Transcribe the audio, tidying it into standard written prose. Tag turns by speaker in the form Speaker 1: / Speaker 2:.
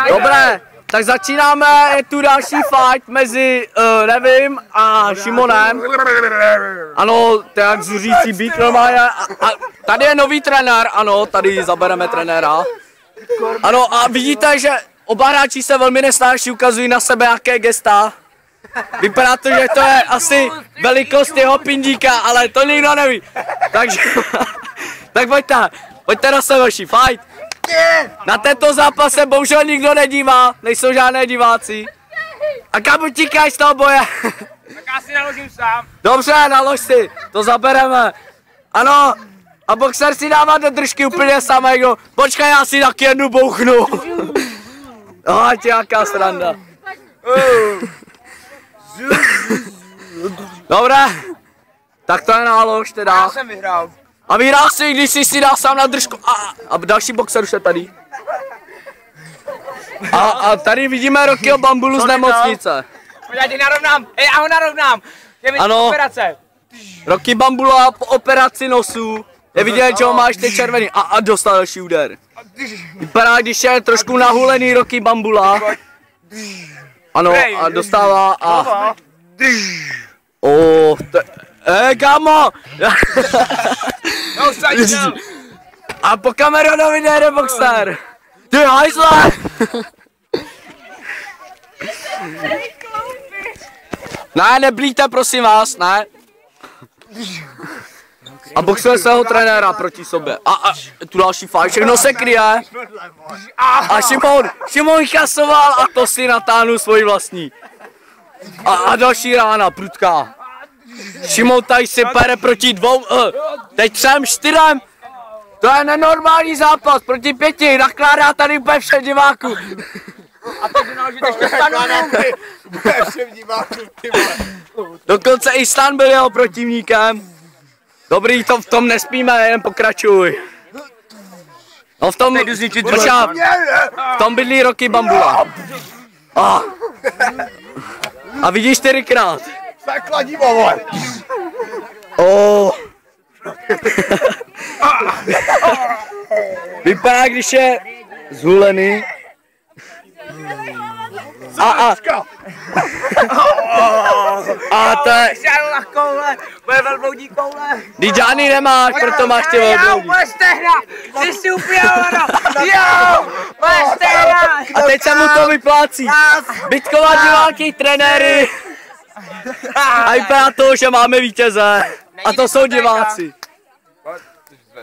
Speaker 1: Dobré, tak začínáme, je tu další fight mezi Nevím a Šimonem. Ano, to je jak zuřící býk normálně. A tady je nový trenér, ano, tady zabereme trenéra. Ano, a vidíte, že oba hráči se velmi nesnáší, ukazují na sebe jaké gesta. Vypadá to, že to je asi velikost jeho pindíka, ale to nikdo neví. Takže, tak pojďte na sebe, fight. Na tento zápas se bohužel nikdo nedívá, nejsou žádné diváci. A kam utíkáš z toho boje?
Speaker 2: Tak já si naložím sám.
Speaker 1: Dobře, nalož si, to zabereme. Ano, a boxer si dává do držky úplně samého. Počkej, já si taky jednu bouchnu. Ať jaká sranda. Dobré, tak to je nálož teda.
Speaker 2: Já jsem vyhrál.
Speaker 1: A vyhrál si, když jsi si dal sám na držku. A další boxer už je tady. A tady vidíme Rockyho Bambulu z nemocnice.
Speaker 2: Já tě narovnám, já ho narovnám.
Speaker 1: Ano.
Speaker 2: Operace.
Speaker 1: Rocky Bambula po operaci nosu. Je vidět, že ho máš ty červený. A dostal další úder. Vypadá, když je trošku nahulený Rocky Bambula. Ano, a dostává a... kámo! A po Cameronovi nejde boxer. Ty hajzle! Ne, neblíte, prosím vás, ne. A boxuje svého trenéra proti sobě. A tu další fight, všechno se kryje. A Šimon kasoval a to si natáhnu svoji vlastní. A další rána, prudká. Šimon tady si pere proti dvou, teď 3, 4. To je nenormální zápas, proti 5, nakládá tady úplně všem diváků.
Speaker 2: A teď naložit ještě stanu.
Speaker 3: Všem divákům, ty vole.
Speaker 1: Dokonce i Stan byl jeho protivníkem. Dobrý, v tom nespíme, jen pokračuj. No v tom bydlí Rocky Bambula. A vidíš 4krát.
Speaker 3: Tak kladivo, vole.
Speaker 1: Vypadá, když je zhulený. A to je...
Speaker 2: Žádná koule, bude velbloudí koule.
Speaker 1: Ty žádný nemáš, proto máš ty velbloudí.
Speaker 2: Jo, stehna, ty jsi úplně ono. Jo, stehna.
Speaker 1: A teď se mu to vyplácí. Bytkovat diváky, trenéry. A vypadá to, že máme vítěze. A to jsou diváci.